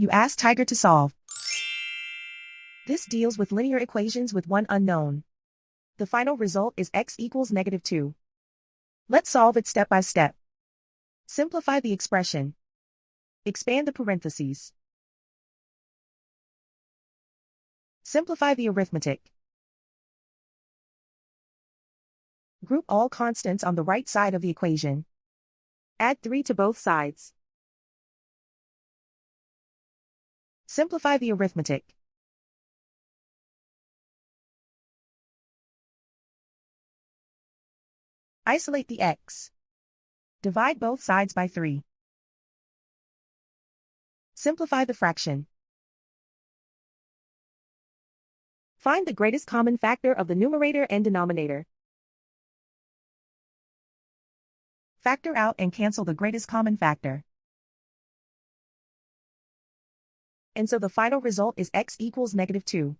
You ask Tiger to solve. This deals with linear equations with one unknown. The final result is x equals -2. Let's solve it step by step. Simplify the expression. Expand the parentheses. Simplify the arithmetic. Group all constants on the right side of the equation. Add 3 to both sides. Simplify the arithmetic. Isolate the x. Divide both sides by 3. Simplify the fraction. Find the greatest common factor of the numerator and denominator. Factor out and cancel the greatest common factor. And so the final result is x equals -2.